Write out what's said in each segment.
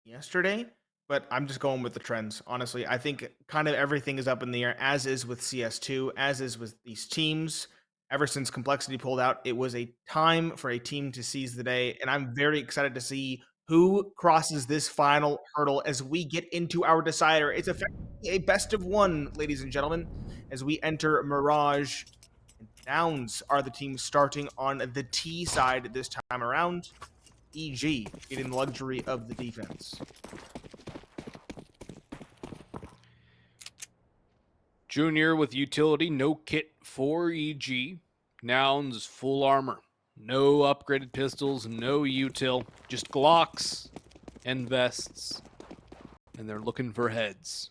yesterday, but I'm just going with the trends. Honestly, I think kind of everything is up in the air, as is with CS2, as is with these teams. Ever since Complexity pulled out, it was a time for a team to seize the day, and I'm very excited to see who crosses this final hurdle as we get into our decider. It's effectively a best of one, ladies and gentlemen, as we enter Mirage. And Nouns are the team starting on the T side this time around. EG getting the luxury of the defense. Junior with utility, no kit for EG. Nouns, full armor. No upgraded pistols, no util, just Glocks and vests. And they're looking for heads.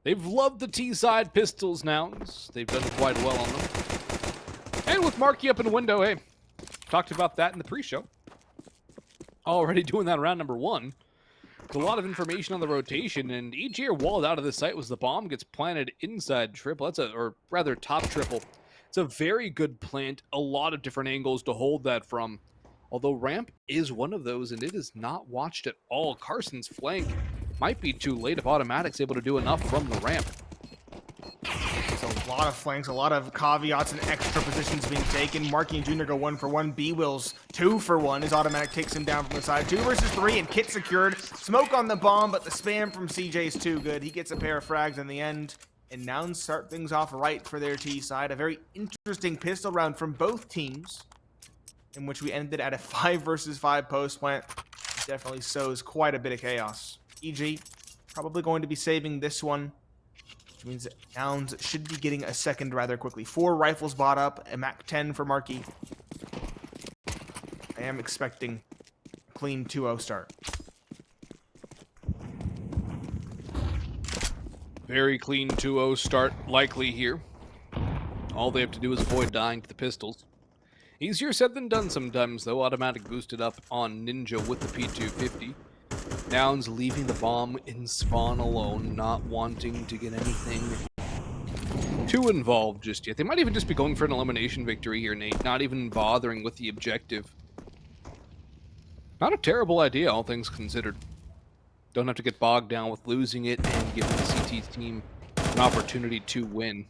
They've loved the T-side pistols, Nouns. They've done quite well on them. And with Marky up in the window, hey, talked about that in the pre-show. Already doing that around number 1. A lot of information on the rotation, and EG are walled out of the site as the bomb gets planted inside triple. Or rather top triple. It's a very good plant, a lot of different angles to hold that from. Although ramp is one of those, and it is not watched at all. Carson's flank might be too late if Automatic's able to do enough from the ramp. A lot of flanks, a lot of caveats and extra positions being taken. Marky and Junior go 1-for-1. B-Will's 2-for-1. His Automatic takes him down from the side. 2 versus 3, and Kit secured. Smoke on the bomb, but the spam from CJ is too good. He gets a pair of frags in the end. And Nouns start things off right for their T side. A very interesting pistol round from both teams, in which we ended at a 5 versus 5 post plant. Definitely sows quite a bit of chaos. EG probably going to be saving this one, which means that Nouns should be getting a second rather quickly. 4 rifles bought up, a MAC-10 for Marky. I am expecting a clean 2-0 start. Very clean 2-0 start likely here. All they have to do is avoid dying to the pistols. Easier said than done sometimes, though. Automatic boosted up on Ninja with the P250. Nouns leaving the bomb in spawn alone, not wanting to get anything too involved just yet. They might even just be going for an elimination victory here, Nate, not even bothering with the objective. Not a terrible idea, all things considered. Don't have to get bogged down with losing it and giving the CT team an opportunity to win.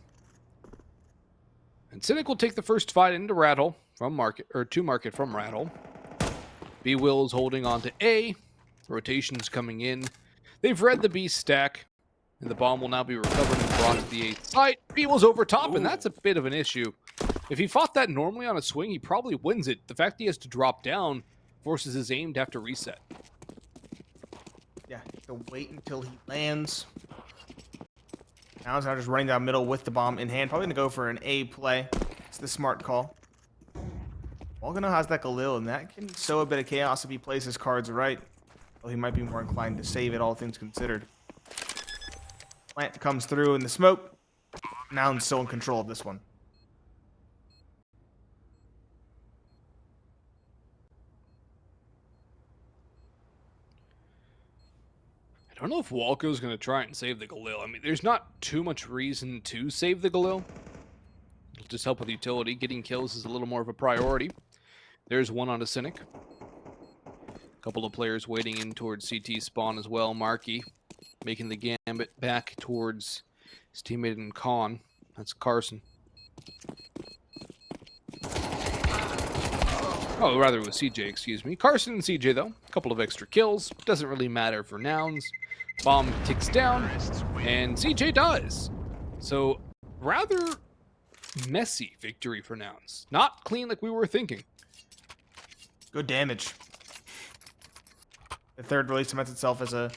And Cynic will take the first fight into Rattle from Market, or to Market from Rattle. B-Will is holding on to A. Rotations coming in. They've read the B stack, and the bomb will now be recovered and brought to the 8th site. B-Will's over top, and that's a bit of an issue. If he fought that normally on a swing, he probably wins it. The fact he has to drop down forces his aim to have to reset. Yeah, to wait until he lands. Now he's just running down middle with the bomb in hand. Probably going to go for an A play. It's the smart call. Volcano has that Galil, and that can sow a bit of chaos if he plays his cards right. Well, he might be more inclined to save it, all things considered. Plant comes through in the smoke. Nouns still in control of this one. I don't know if Walco's going to try and save the Galil. I mean, there's not too much reason to save the Galil. It'll just help with utility. Getting kills is a little more of a priority. There's one on a Cynic. Couple of players waiting in towards CT spawn as well. Marky making the gambit back towards his teammate in Con. That's Carson. Oh, rather it was CJ, excuse me. Carson and CJ, though. A couple of extra kills. Doesn't really matter for Nouns. Bomb ticks down, and CJ dies. So, rather messy victory for Nouns. Not clean like we were thinking. Good damage. The third really cements itself as an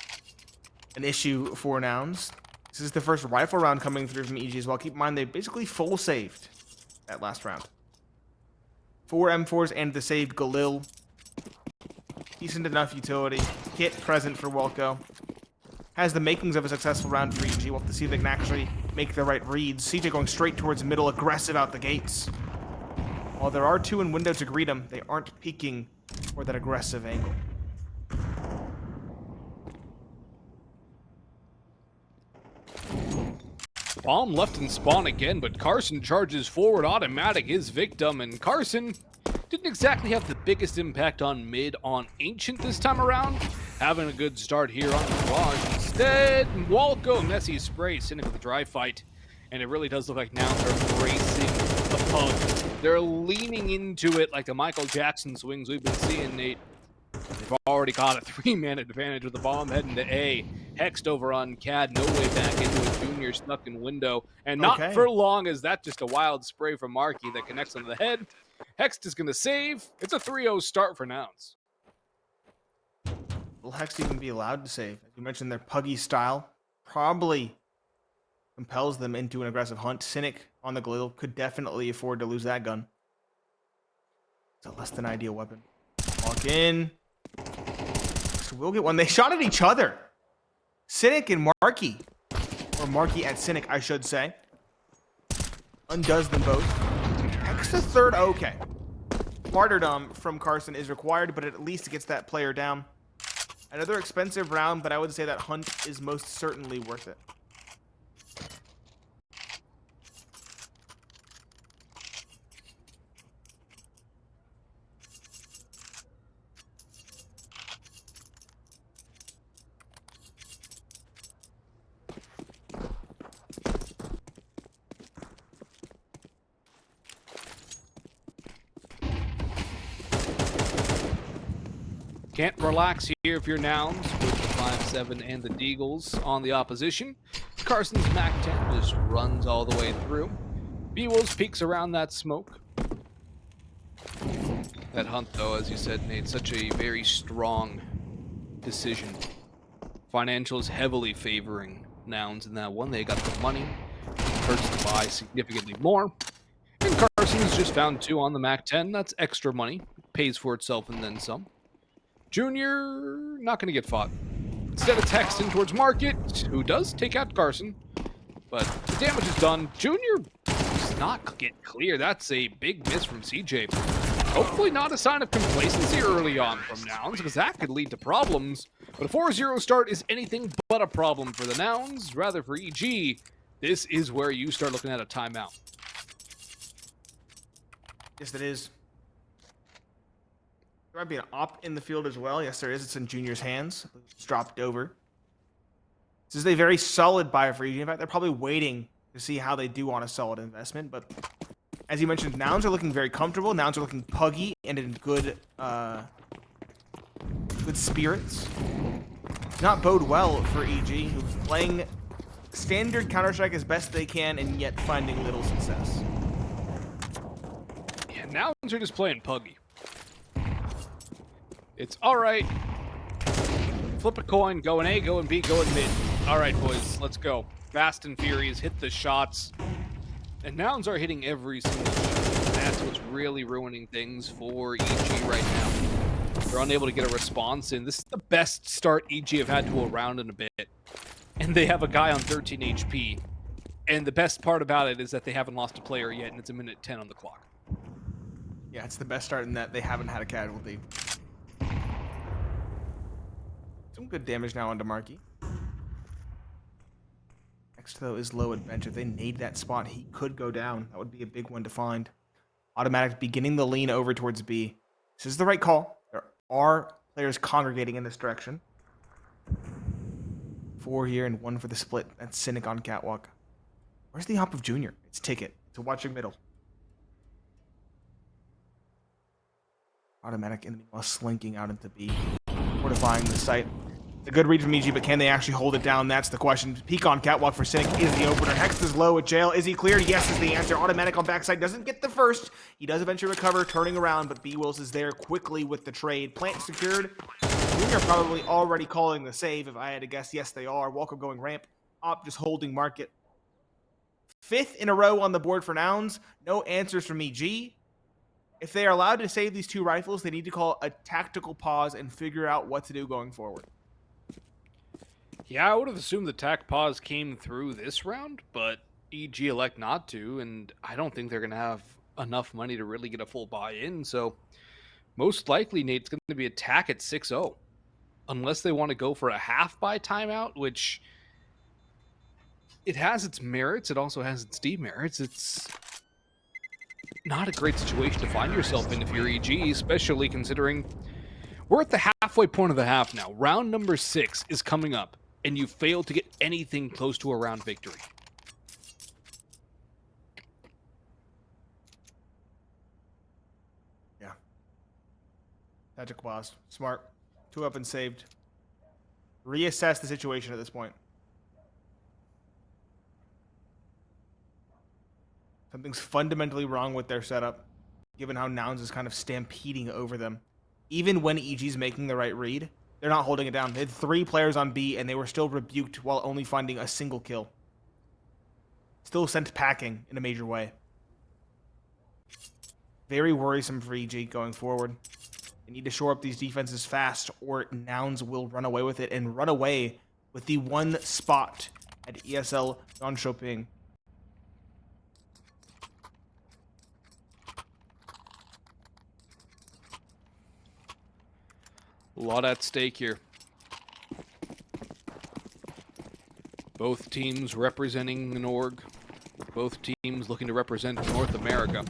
issue for Nouns. This is the first rifle round coming through from EG as well. Keep in mind, they basically full saved that last round. 4 M4s and the saved Galil. Decent enough utility. Kit present for Welko. Has the makings of a successful round for EG. We'll have to see if they can actually make the right reads. CJ going straight towards middle, aggressive out the gates. While there are 2 in window to greet him, they aren't peeking for that aggressive angle. Bomb left in spawn again, but Carson charges forward. Automatic his victim, and Carson didn't exactly have the biggest impact on mid on Ancient this time around, having a good start here on Mirage. Instead, Walco, messy spray, Cynic with a dry fight. And it really does look like Nouns are embracing the pug. They're leaning into it like the Michael Jackson swings we've been seeing, Nate. They've already got a 3-man advantage with the bomb heading to A. Hexed over on CAD, no way back into it. Junior stuck in window. And not for long is that just a wild spray from Markey that connects on the head. Hext is going to save. It's a 3-0 start for Nouns. Will Hext even be allowed to save? As you mentioned, their puggy style probably compels them into an aggressive hunt. Cynic on the Glil could definitely afford to lose that gun. It's a less than ideal weapon. Walk in. So we'll get one. They shot at each other. Cynic and Markey. Or Markey at Cynic, I should say. Undoes them both. Hext a third. Okay. Martyrdom from Carson is required, but at least it gets that player down. Another expensive round, but I would say that hunt is most certainly worth it. Can't relax here if you're Nouns with the 5-7 and the Deagles on the opposition. Carson's MAC-10 just runs all the way through. B-Wolves peeks around that smoke. That hunt, though, as you said, Nate, such a very strong decision. Financials heavily favoring Nouns in that one. They got the money. Hurts to buy significantly more. And Carson's just found 2 on the MAC-10. That's extra money. Pays for itself and then some. Junior, not going to get fought. Instead of texting towards Market, who does take out Carson. But the damage is done. Junior does not get clear. That's a big miss from CJ. Hopefully not a sign of complacency early on from Nouns, because that could lead to problems. But a 4-0 start is anything but a problem for the Nouns. Rather for EG, this is where you start looking at a timeout. Yes, it is. There might be an op in the field as well. Yes, there is. It's in Junior's hands. It's dropped over. This is a very solid buy for EG. In fact, they're probably waiting to see how they do on a solid investment. But as you mentioned, Nouns are looking very comfortable. Nouns are looking puggy and in good spirits. Not bode well for EG, who's playing standard Counter-Strike as best they can and yet finding little success. Yeah, Nouns are just playing puggy. It's all right. Flip a coin, going A, going B, going mid. All right, boys, let's go. Fast and furious, hit the shots. And Nouns are hitting every single shot. That's what's really ruining things for EG right now. They're unable to get a response, and this is the best start EG have had to a round in a bit. And they have a guy on 13 HP. And the best part about it is that they haven't lost a player yet, and it's a minute 10 on the clock. Yeah, it's the best start in that they haven't had a casualty. Some good damage now onto Markey. Next, though, is low adventure. If they nade that spot, he could go down. That would be a big one to find. Automatic beginning the lean over towards B. This is the right call. There are players congregating in this direction. 4 here and 1 for the split. That's Cynic on Catwalk. Where's the hop of Junior? It's Ticket. It's a watching middle. Automatic in the meanwhile slinking out into B. Fortifying the site. A good read from EG, but can they actually hold it down? That's the question. Peek on Catwalk for Cynic is the opener. Hext is low at jail. Is he cleared? Yes is the answer. Automatic on backside. Doesn't get the first. He does eventually recover, turning around, but B-Wills is there quickly with the trade. Plant secured. Junior probably already calling the save, if I had to guess. Yes, they are. Walker going ramp. Op just holding Market. 5th in a row on the board for Nouns. No answers from EG. If they are allowed to save these 2 rifles, they need to call a tactical pause and figure out what to do going forward. Yeah, I would have assumed the tac pause came through this round, but EG elect not to, and I don't think they're going to have enough money to really get a full buy-in, so most likely, Nate, it's going to be a tac at 6-0, unless they want to go for a half-buy timeout, which it has its merits, it also has its demerits. It's not a great situation to find yourself in if you're EG, especially considering We're at the halfway point of the half now. Round number 6 is coming up, and you failed to get anything close to a round victory. Yeah. Magic Blast. Smart. 2 up and saved. Reassess the situation at this point. Something's fundamentally wrong with their setup, given how Nouns is kind of stampeding over them. Even when EG's making the right read, they're not holding it down. They had 3 players on B, and they were still rebuked while only finding a single kill. Still sent packing in a major way. Very worrisome for EG going forward. They need to shore up these defenses fast, or Nouns will run away with it, and run away with the 1 spot at ESL Jönköping. A lot at stake here. Both teams representing an org. Both teams looking to represent North America.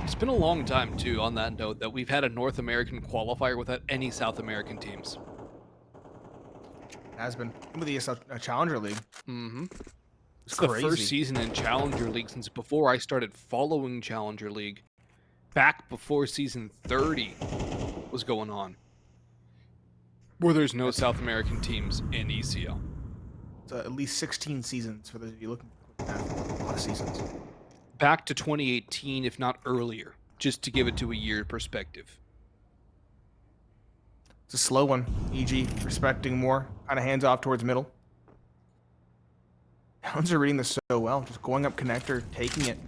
It's been a long time, too, on that note, that we've had a North American qualifier without any South American teams. Has been. With the ESL Challenger League. Mm-hmm. It's crazy. the first season in Challenger League since before I started following Challenger League. Back before season 30 was going on, where there's no South American teams in ECL. So at least 16 seasons for those of you looking at a lot of seasons. Back to 2018, if not earlier, just to give it to a year perspective. It's a slow one. EG respecting more, kind of hands off towards middle. Nouns are reading this so well, just going up connector, taking it.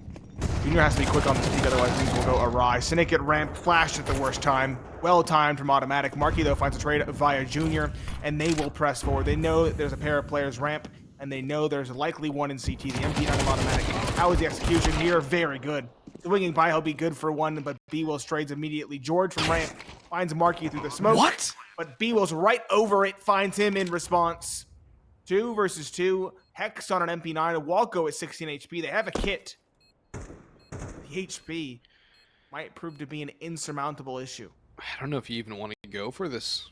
Junior has to be quick on this peak, otherwise things will go awry. Cynic at ramp, flashed at the worst time. Well timed from automatic. Marky, though, finds a trade via Junior, and they will press forward. They know that there's a pair of players ramp, and they know there's likely one in CT. The MP9 of automatic. How is the execution here? Very good. The winging by, he'll be good for 1, but B-Wills trades immediately. George from ramp finds Marky through the smoke. What? But B-Wills right over it, finds him in response. 2 versus 2. Hex on an MP9. Walco at 16 HP. They have a kit. The HP might prove to be an insurmountable issue. I don't know if you even want to go for this.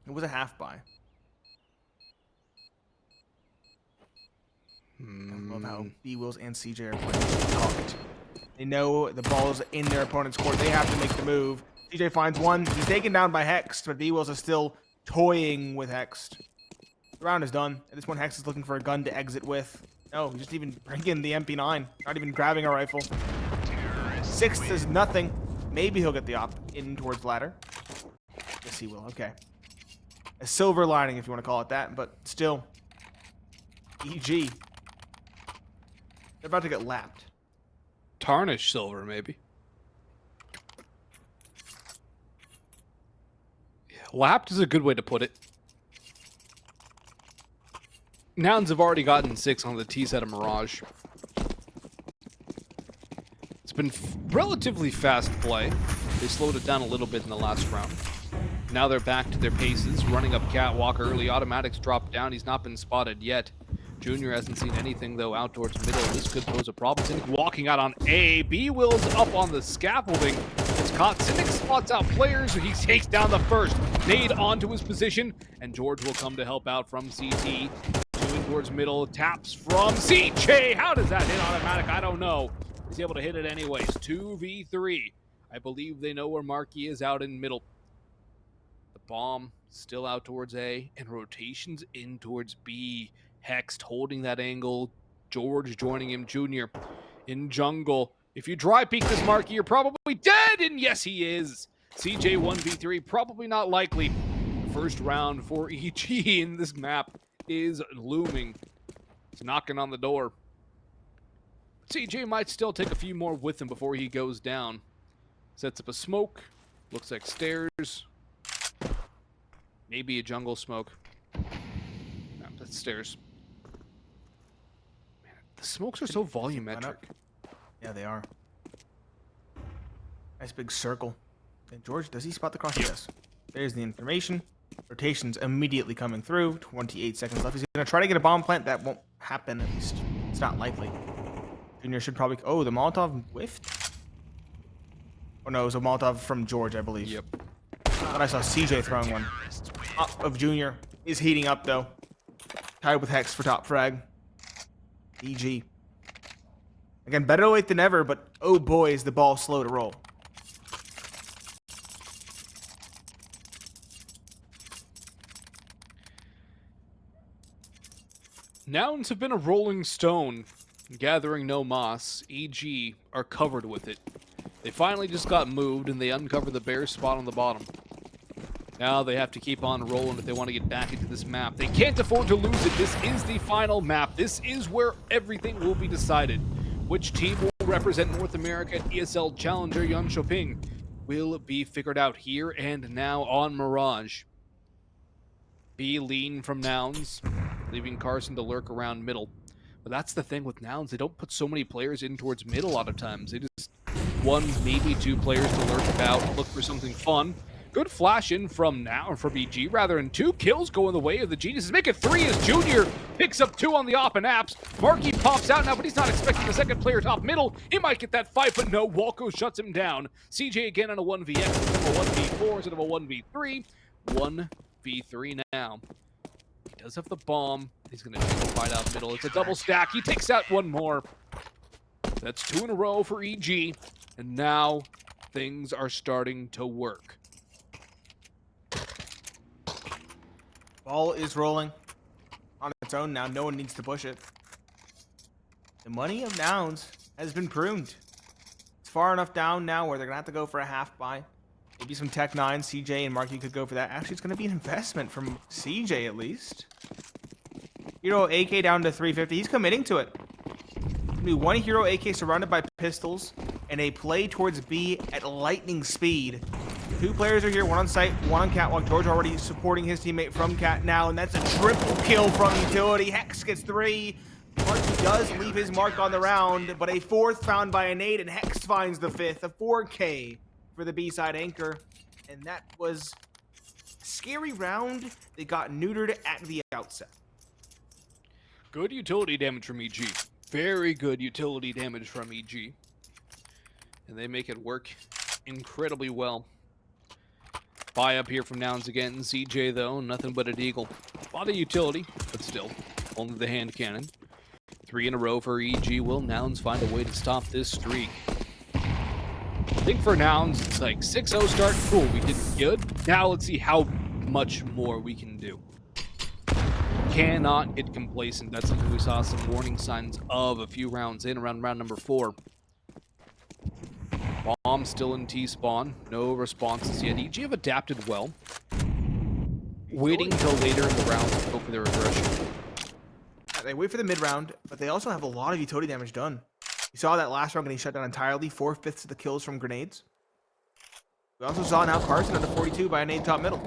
It was a half buy. I love how B-Wills and CJ are playing talked. They know the ball's in their opponent's court. They have to make the move. CJ finds one. He's taken down by Hex, but B-Wills is still toying with Hex. The round is done. At this point, Hex is looking for a gun to exit with. No, he's just even bringing the MP9. Not even grabbing a rifle. 6th is nothing. Maybe he'll get the op in towards ladder. Yes, he will. Okay. A silver lining, if you want to call it that, but still. EG. They're about to get lapped. Tarnish silver, maybe. Yeah, lapped is a good way to put it. Nouns have already gotten 6 on the T set of Mirage. It's been relatively fast play. They slowed it down a little bit in the last round. Now they're back to their paces, running up catwalk early. Automatics dropped down. He's not been spotted yet. Junior hasn't seen anything, though, out towards middle. This could pose a problem. Cynic walking out on A. B-Wills up on the scaffolding. It's caught. Cynic spots out players. He takes down the first. Nade onto his position, and George will come to help out from CT. Doing towards middle. Taps from CJ. How does that hit automatic? I don't know. He's able to hit it anyways. 2v3. I believe they know where Marky is out in middle. The bomb still out towards A, and rotations in towards B. Hexed holding that angle. George joining him. Junior in jungle. If you dry peek this Marky, you're probably dead, and yes, he is. CJ 1v3, probably not likely. First round for EG in this map is looming. It's knocking on the door. CJ might still take a few more with him before he goes down. Sets up a smoke. Looks like stairs. Maybe a jungle smoke. No, that's stairs. Man, the smokes are so volumetric. Yeah, they are. Nice big circle. And George, does he spot the cross? Yes. There's the information. Rotations immediately coming through. 28 seconds left. He's going to try to get a bomb plant. That won't happen, at least. It's not likely. Junior should probably... Oh, the Molotov whiffed? Oh no, it was a Molotov from George, I believe. Yep. But I saw CJ throwing one. Up of Junior is heating up though. Tied with Hex for top frag. EG. Again, better late than never, but oh boy, is the ball slow to roll. Nouns have been a rolling stone, gathering no moss. EG are covered with it. They finally just got moved and they uncovered the bare spot on the bottom. Now they have to keep on rolling if they want to get back into this map. They can't afford to lose it. This is the final map. This is where everything will be decided. Which team will represent North America at ESL Challenger Jönköping will be figured out here and now on Mirage. B lean from Nouns, leaving Carson to lurk around middle. But that's the thing with Nouns. They don't put so many players in towards mid a lot of times. They just one, maybe two players to lurk about, look for something fun. Good flash in from EG rather, and 2 kills go in the way of the Geniuses. Make it 3 as Junior picks up 2 on the op and apps. Marky pops out now, but he's not expecting the second player top middle. He might get that fight, but no, Walco shuts him down. CJ again on a 1vx, instead of a 1v4, instead of a 1v3. 1v3 now. He does have the bomb. He's going to take a fight out middle. It's a double stack. He takes out 1 more. That's 2 in a row for EG. And now things are starting to work. Ball is rolling on its own now. No one needs to push it. The money of Nouns has been pruned. It's far enough down now where they're going to have to go for a half buy. Maybe some Tech 9, CJ and Marky could go for that. Actually, it's going to be an investment from CJ at least. Hero AK down to 350. He's committing to it. Gonna be 1 Hero AK surrounded by pistols and a play towards B at lightning speed. 2 players are here, 1 on site, 1 on catwalk. George already supporting his teammate from cat now, and that's a triple kill from Utility. Hex gets 3. Marky does leave his mark on the round, but a 4th found by a nade, and Hex finds the 5th. A 4K for the B-side anchor, and that was a scary round. They got neutered at the outset. Good utility damage from EG. Very good utility damage from EG. And they make it work incredibly well. Buy up here from Nouns again. CJ, though, nothing but a deagle. A lot of utility, but still, only the hand cannon. 3 in a row for EG. Will Nouns find a way to stop this streak? I think for Nouns, it's like 6-0 start. Cool, we did good. Now let's see how much more we can do. Cannot get complacent. That's something we saw some warning signs of a few rounds in, around round number 4. Bomb still in T-spawn. No responses yet. EG have adapted well. Waiting until later in the round to go for their aggression. Yeah, they wait for the mid-round, but they also have a lot of utility damage done. You saw that last round getting shut down entirely. 4/5 of the kills from grenades. We also saw now Carson under 42 by a nade top middle.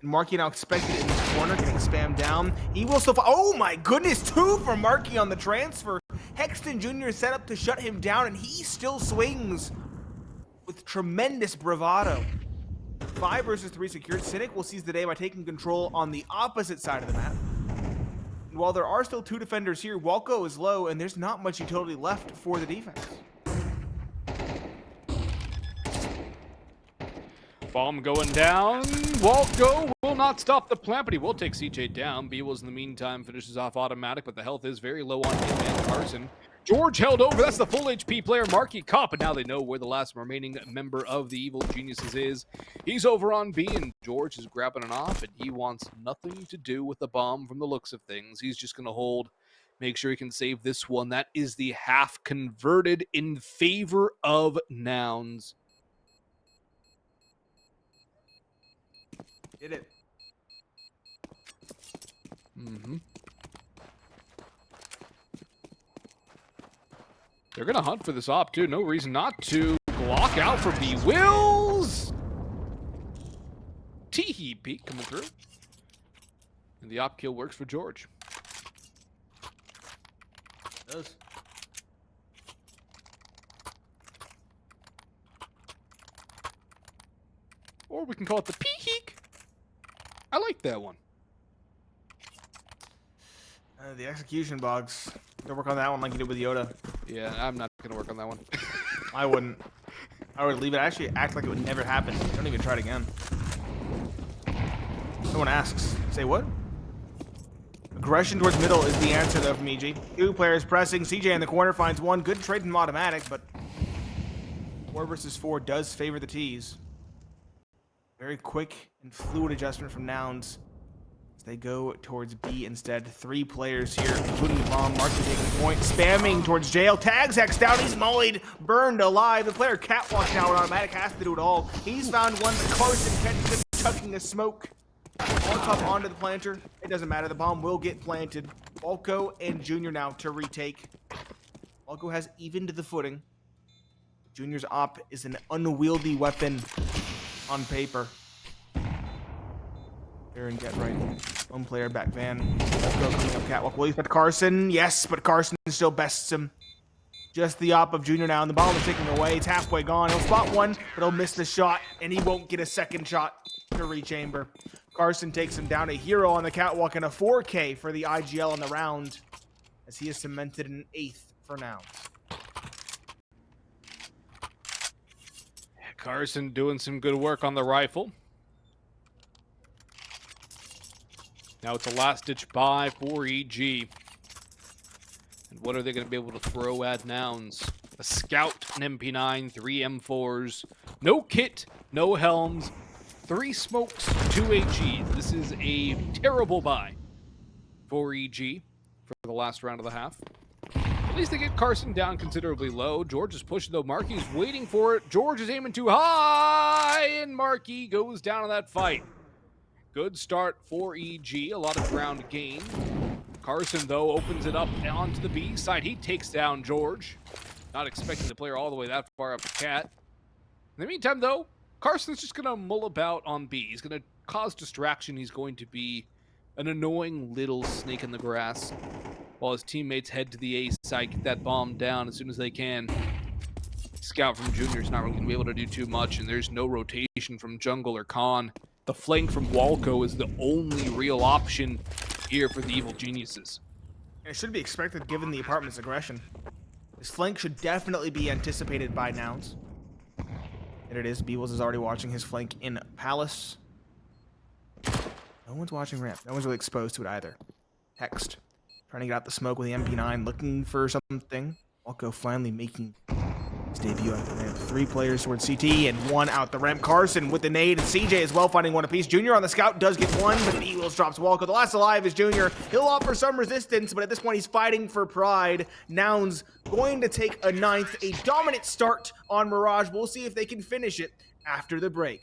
And Marky now expected in this corner, getting spammed down. He will still. Oh my goodness, 2 for Marky on the transfer. Hexton Jr. set up to shut him down, and he still swings with tremendous bravado. 5 versus 3 secured. Cynic will seize the day by taking control on the opposite side of the map. And while there are still 2 defenders here, Walco is low, and there's not much utility left for the defense. Bomb going down. Walco will not stop the plant, but he will take CJ down. B-Wills in the meantime finishes off automatic, but the health is very low on him and Carson. George held over. That's the full HP player, Marky Cop, and now they know where the last remaining member of the Evil Geniuses is. He's over on B, and George is grabbing it off, and he wants nothing to do with the bomb from the looks of things. He's just going to hold, make sure he can save this one. That is the half converted in favor of Nouns. Did it. Mm-hmm. They're going to hunt for this op, too. No reason not to. Glock out for B-Wills. Tee-hee peek coming through. And the op kill works for George. It does. Or we can call it the pee-heek. I like that one. The execution box. Gonna work on that one like you did with Yoda. Yeah, I'm not going to work on that one. I wouldn't. I would leave it. Actually, act like it would never happen. Don't even try it again. Someone asks, say what? Aggression towards middle is the answer, though, from EG. 2 players pressing. CJ in the corner finds one. Good trade from automatic, but 4 versus 4 does favor the T's. Very quick and fluid adjustment from Nouns. They go towards B instead. 3 players here, including the bomb. Marky taking point, spamming towards jail. Tags X down, he's mollied, burned alive. The player catwalk now with automatic has to do it all. He's found one, but Carson catches him, chucking a smoke. On top onto the planter. It doesn't matter, the bomb will get planted. Volko and Junior now to retake. Volko has evened the footing. Junior's op is an unwieldy weapon on paper. There and get right. 1 player back van. Volko coming up catwalk. Will he put Carson? Yes, but Carson still bests him. Just the op of Junior now, and the bomb is taken away. It's halfway gone. He'll spot one, but he'll miss the shot, and he won't get a second shot to rechamber. Carson takes him down, a hero on the catwalk, and a 4K for the IGL on the round, as he is cemented in 8th for Nouns. Carson doing some good work on the rifle. Now it's a last-ditch buy for EG. And what are they going to be able to throw at Nouns? A Scout, an MP9, 3 M4s, no kit, no helms, 3 smokes, 2 AGs. This is a terrible buy for EG for the last round of the half. At least they get Carson down considerably low. George is pushing, though. Marky's waiting for it. George is aiming too high, and Marky goes down in that fight. Good start for EG. A lot of ground gain. Carson, though, opens it up onto the B side. He takes down George. Not expecting the player all the way that far up the cat. In the meantime, though, Carson's just going to mull about on B. He's going to cause distraction. He's going to be an annoying little snake in the grass while his teammates head to the A side, get that bomb down as soon as they can. Scout from Junior is not really going to be able to do too much, and there's no rotation from Jungle or Khan. The flank from Walco is the only real option here for the Evil Geniuses. And it should be expected given the apartment's aggression. His flank should definitely be anticipated by Nouns. There it is. Beebles is already watching his flank in Palace. No one's watching ramp. No one's really exposed to it either. Text. Trying to get out the smoke with the MP9, looking for something. Walco finally making his debut out the ramp. 3 players towards CT and 1 out the ramp. Carson with the nade, and CJ as well finding 1 apiece. Junior on the scout does get 1, but B-Wheels drops Walco. The last alive is Junior. He'll offer some resistance, but at this point he's fighting for pride. Nouns going to take a 9th, a dominant start on Mirage. We'll see if they can finish it after the break.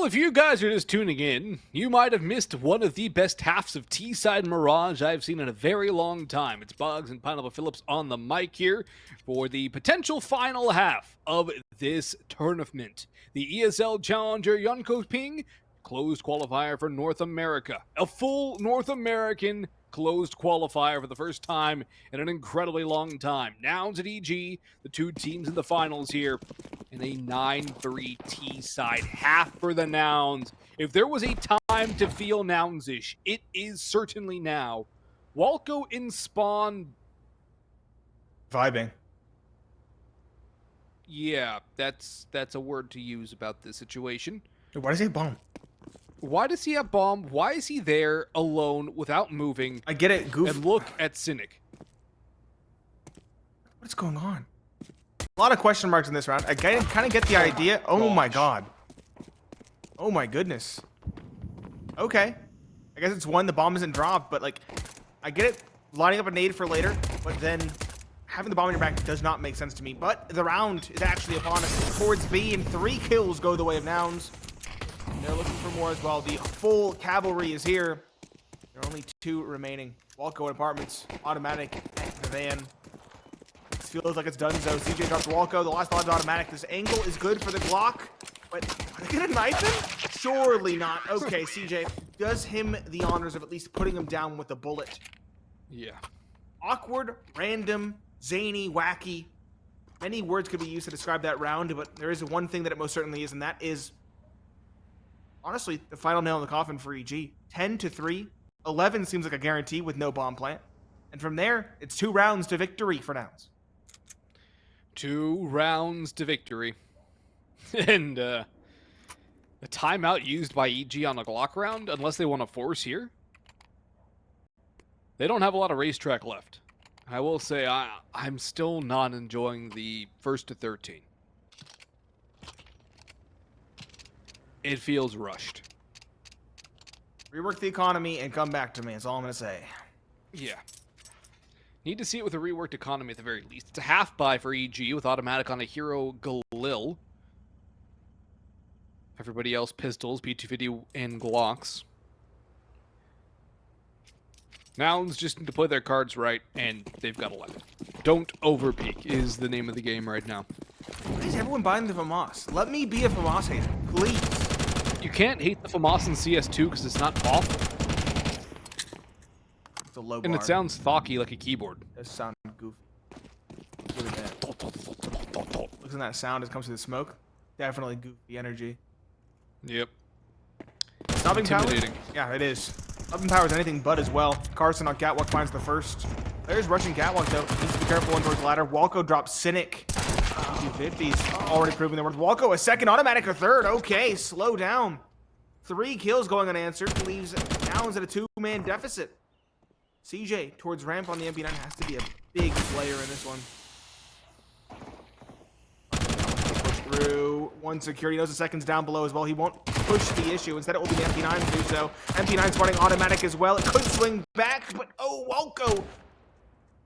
Well, if you guys are just tuning in, you might have missed one of the best halves of T-Side Mirage I've seen in a very long time. It's Boggs and Pineapple Phillips on the mic here for the potential final half of this tournament. The ESL Challenger Jönköping closed qualifier for North America. A full North American closed qualifier for the first time in an incredibly long time. Nouns at EG, the two teams in the finals here, in a 9-3 T-side half for the Nouns. If there was a time to feel Nouns-ish, it is certainly now. Walco in Spawn. Vibing. Yeah, that's a word to use about this situation. Why does he have bomb? Why does he have bomb? Why is he there alone without moving? I get it, Goof. And look at Cynic. What's going on? A lot of question marks in this round. I kind of get the idea. Oh my god. Oh my goodness. Okay. I guess it's one, the bomb isn't dropped, but like, I get it. Lining up a nade for later, but then having the bomb in your back does not make sense to me. But the round is actually upon us towards B, and 3 kills go the way of Nouns. And they're looking for more as well. The full cavalry is here. There are only 2 remaining. Walco and Apartments, automatic, the van. This feels like it's done so. CJ drops Walco. The last one's automatic. This angle is good for the Glock, but are they gonna knife him? Surely not. Okay, CJ does him the honors of at least putting him down with a bullet. Yeah. Awkward, random, zany, wacky. Many words could be used to describe that round, but there is one thing that it most certainly is, and that is, honestly, the final nail in the coffin for EG. 10-3. 11 seems like a guarantee with no bomb plant. And from there, it's 2 rounds to victory for Nouns. 2 rounds to victory. And a timeout used by EG on a Glock round, unless they want to force here. They don't have a lot of racetrack left. I will say I'm still not enjoying the 1st to 13. It feels rushed. Rework the economy and come back to me. That's all I'm going to say. Yeah. Need to see it with a reworked economy at the very least. It's a half buy for EG with automatic on a hero Galil. Everybody else pistols, P250 and Glocks. Nouns just need to play their cards right, and they've got 11. Don't overpeak is the name of the game right now. Why is everyone buying the FAMAS? Let me be a FAMAS hater, please. You can't hate the FAMAS in CS2 because it's not awful. It's a low bar. And it sounds thocky like a keyboard. It does sound goofy. Look at that. Listen to that sound as it comes to the smoke. Definitely goofy energy. Yep. Stopping power? Intimidating. Yeah, it is. Stopping power is anything but as well. Carson on Catwalk finds the first. There's rushing Catwalk though. Needs to be careful one towards the ladder. Walco drops Cynic. 250s already proving their worth. Walco a second, automatic a third. Okay, slow down. 3 kills going unanswered. Leaves Nouns at a 2-man deficit. CJ towards ramp on the MP9 has to be a big player in this one. Push through. 1 security knows the second's down below as well. He won't push the issue. Instead, it will be the MP9 to do so. MP9's running automatic as well. It could swing back, but oh, Walco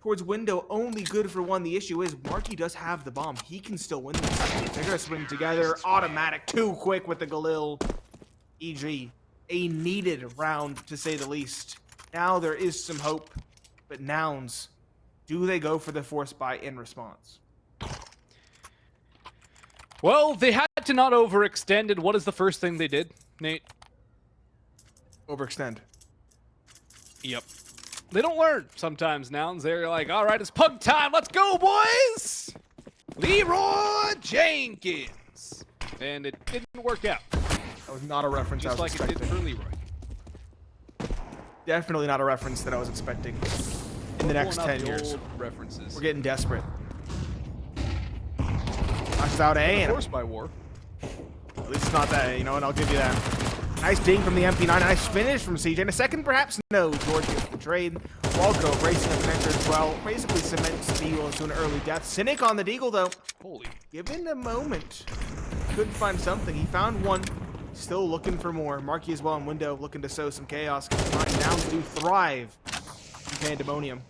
towards window, only good for 1. The issue is Marky does have the bomb. He can still win this. They're gonna swing together. Automatic, too quick with the Galil. EG, a needed round to say the least. Now there is some hope, but Nouns, do they go for the force buy in response? Well, they had to not overextend, and what is the first thing they did, Nate? Overextend. Yep. They don't learn sometimes, Nouns. They're like, all right, it's pug time. Let's go, boys! Leroy Jenkins. And it didn't work out. That was not a reference I was Just like expecting. it did for Leroy. Definitely not a reference that I was expecting in the next 10 years. References. We're getting desperate. Flashes out A, and Forced by war. at least it's not that, you know, and I'll give you that. Nice ding from the MP9, nice finish from CJ, and a second perhaps no. George gets the trade. Walco bracing the connector as well. Basically cements Deagle into an early death. Cynic on the Deagle though. Holy. Given a moment. Couldn't find something. He found 1. Still looking for more. Marky as well in window, looking to sow some chaos. Nouns do thrive in Pandemonium.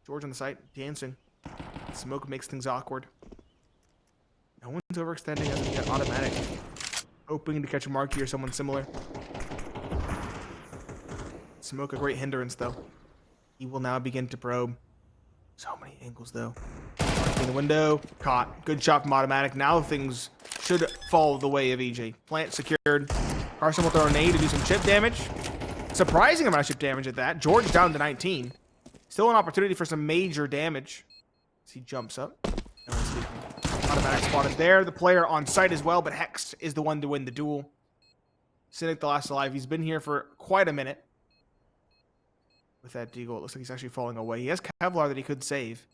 George on the site, dancing. Smoke makes things awkward. No one's overextending as we get automatic. hoping to catch a Marky or someone similar. Smoke a great hindrance, though. He will now begin to probe. So many angles, though. In the window, caught. Good shot from Automatic. Now things should fall the way of EG. Plant secured. Carson will throw a nade to do some chip damage. Surprising amount of chip damage at that. George down to 19. Still an opportunity for some major damage as he jumps up. No one's speaking. Automatic spotted there. The player on site as well, but Hex is the one to win the duel. Cynic the last alive. He's been here for quite a minute. With that deagle, it looks like he's actually falling away. He has Kevlar that he could save.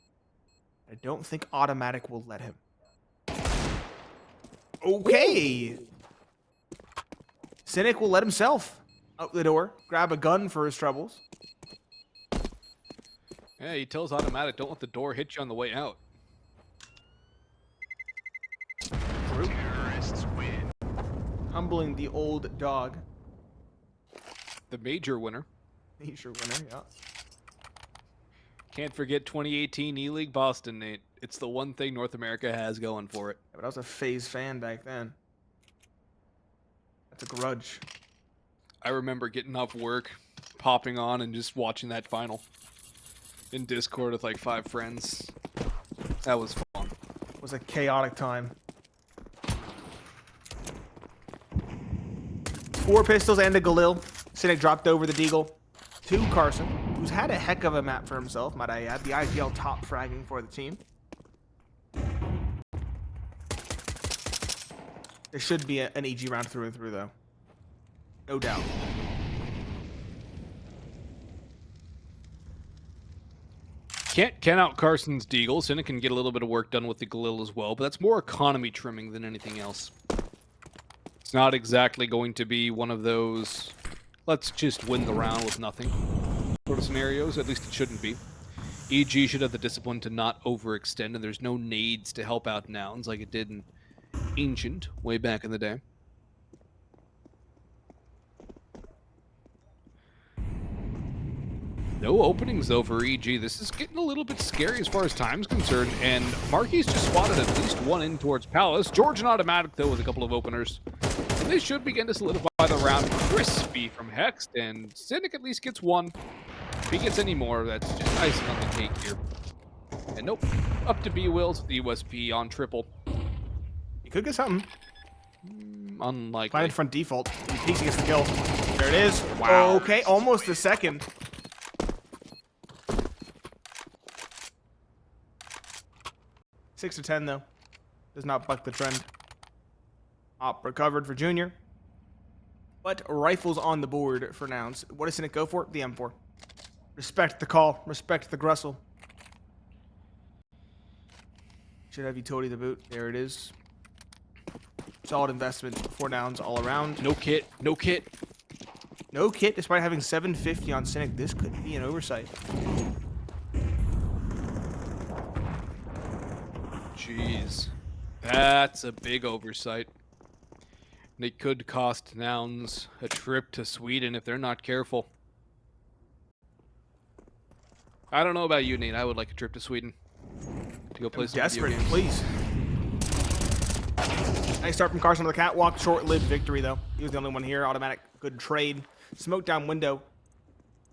I don't think Automatic will let him. Okay. Cynic will let himself out the door, grab a gun for his troubles. Yeah, he tells Automatic, don't let the door hit you on the way out. True. Humbling the old dog. The major winner. Major winner, yeah. Can't forget 2018 E-League Boston, Nate. It's the one thing North America has going for it. But I was a FaZe fan back then. That's a grudge. I remember getting off work, popping on, and just watching that final. In Discord with like 5 friends. That was fun. It was a chaotic time. 4 pistols and a Galil. Cynic dropped over the deagle to Carson, who's had a heck of a map for himself, might I add. The IPL top fragging for the team. There should be an EG round through and through, though. No doubt. Can't count out Carson's deagle. Cynic can get a little bit of work done with the Galil as well, but that's more economy trimming than anything else. It's not exactly going to be one of those, let's just win the round with nothing sort of scenarios. At least it shouldn't be. EG should have the discipline to not overextend, and there's no nades to help out Nouns like it did in Ancient way back in the day. No openings though for EG. This is getting a little bit scary as far as time's concerned, and Marky's just spotted at least one in towards Palace. George and Automatic though with a couple of openers. And they should begin to solidify the round. Crispy from Hex, and Cynic at least gets one. If he gets any more, that's just icing on the cake here. And nope, up to B-Wills with the USP on triple. He could get something. Unlikely. Find front default. He peeks, he gets the kill. There it is. Wow. Okay, almost a second. Six to 10 though. Does not buck the trend. Op recovered for Junior. But rifles on the board for Nouns. What does Cynic go for? The M4. Respect the call. Respect the Grussel. Should have utility to boot. There it is. Solid investment for Nouns all around. No kit. No kit. No kit, despite having 750 on Cynic. This could be an oversight. Jeez. That's a big oversight. And it could cost Nouns a trip to Sweden if they're not careful. I don't know about you, Nate. I would like a trip to Sweden to go play some Desperate, video games. please. Nice start from Carson on the catwalk. Short-lived victory, though. He was the only one here. Automatic, good trade. Smoke down window.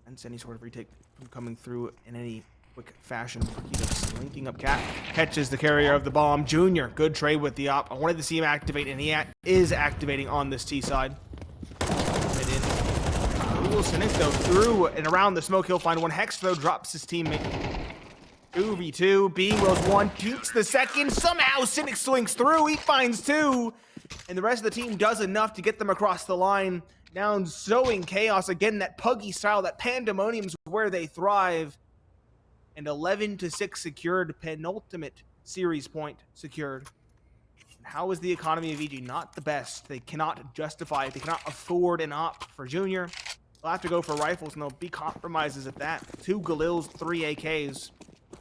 And any sort of retake from coming through in any quick fashion. He's linking up Cat. Catches the carrier of the bomb. Junior, good trade with the op. I wanted to see him activate, and he is activating on this T side. And in. Cynic, though, through and around the smoke. He'll find one. Hex, though, drops his teammate. 2v2. B-Wills 1. Peeks the second. Somehow, Cynic swings through. He finds 2. And the rest of the team does enough to get them across the line. Now sowing chaos. Again, that puggy style, that pandemonium's where they thrive. And 11-6 secured. Penultimate series point secured. And how is the economy of EG? Not the best. They cannot justify it. They cannot afford an op for Junior. They'll have to go for rifles, and they'll be compromises at that. 2 Galils, 3 AKs.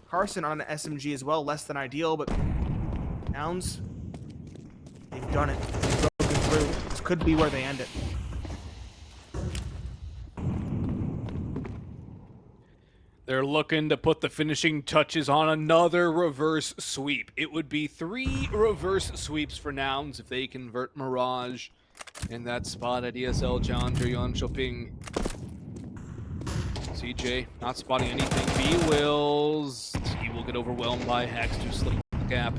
Carson on an SMG as well, less than ideal, but Nouns, they've done it. They've broken through. This could be where they end it. They're looking to put the finishing touches on another reverse sweep. It would be 3 reverse sweeps for Nouns if they convert Mirage in that spot at ESL Challenger Jönköping. CJ not spotting anything. B-Wills, he will get overwhelmed by Hex to slip the gap.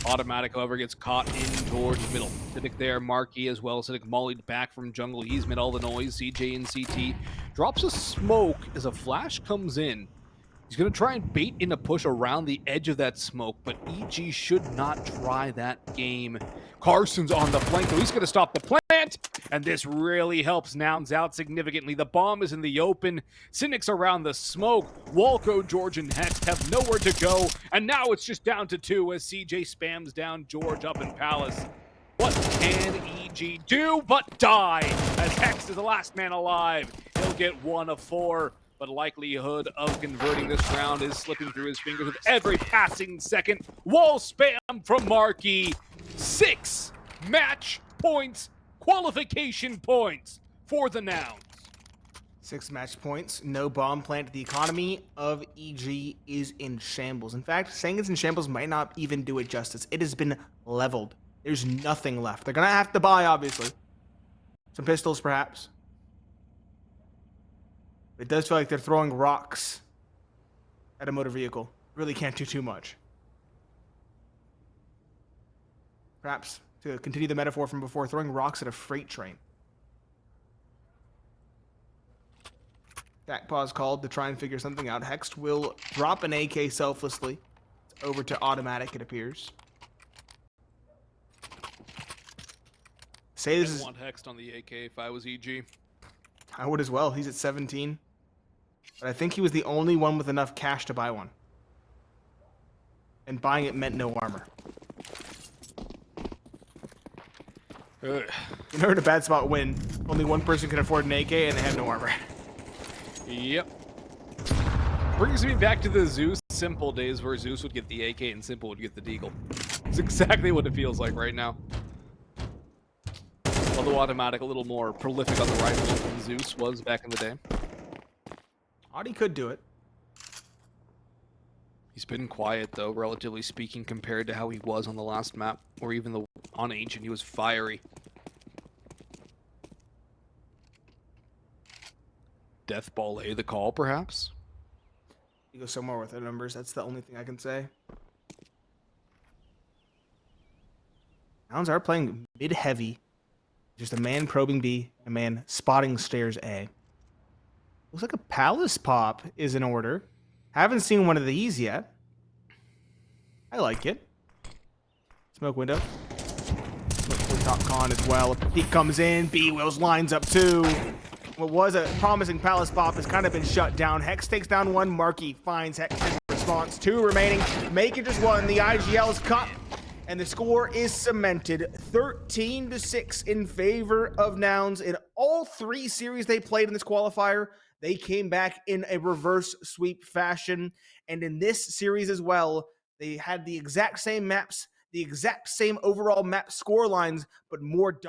Automatic, however, gets caught in towards middle. Civic there, Marky as well. Civic mollied back from jungle. He's made all the noise. CJ and CT drops a smoke as a flash comes in. He's going to try and bait in a push around the edge of that smoke, but EG should not try that game. Carson's on the flank, though. He's going to stop the plant, and this really helps Nouns out significantly. The bomb is in the open. Cynic's around the smoke. Walco, George, and Hex have nowhere to go, and now it's just down to 2 as CJ spams down George up in Palace. What can EG do but die, as Hex is the last man alive? He'll get 1 of 4. But likelihood of converting this round is slipping through his fingers with every passing second. Wall spam from Marky. 6 match points, qualification points for the Nouns. 6 match points, no bomb plant. The economy of EG is in shambles. In fact, saying it's in shambles might not even do it justice. It has been leveled. There's nothing left. They're going to have to buy, obviously. Some pistols, perhaps. It does feel like they're throwing rocks at a motor vehicle. Really can't do too much. Perhaps, to continue the metaphor from before, throwing rocks at a freight train. That pause called to try and figure something out. Hex will drop an AK selflessly. It's over to automatic, it appears. Say this is... I want Hex on the AK if I was EG. I would as well. He's at 17. But I think he was the only one with enough cash to buy one. And buying it meant no armor. Ugh. You know, in a bad spot when only one person can afford an AK and they have no armor. Yep. Brings me back to the Zeus Simple days where Zeus would get the AK and Simple would get the Deagle. It's exactly what it feels like right now. Although Automatic a little more prolific on the rifle than Zeus was back in the day. Audi could do it. He's been quiet, though, relatively speaking, compared to how he was on the last map, or even on Ancient. He was fiery. Death Ball A the call, perhaps? You go somewhere with the numbers. That's the only thing I can say. Nouns are playing mid-heavy. Just a man probing B, a man spotting stairs A. Looks like a Palace pop is in order. Haven't seen one of these yet. I like it. Smoke window. Smoke top con as well. A peek comes in. B-Wills lines up 2. What was a promising Palace pop has kind of been shut down. Hex takes down 1. Marky finds Hex in response. 2 remaining. Make it just 1. The IGL's cut. And the score is cemented 13-6 in favor of Nouns. In all 3 series they played in this qualifier, they came back in a reverse sweep fashion. And in this series as well, they had the exact same maps, the exact same overall map score lines, but more...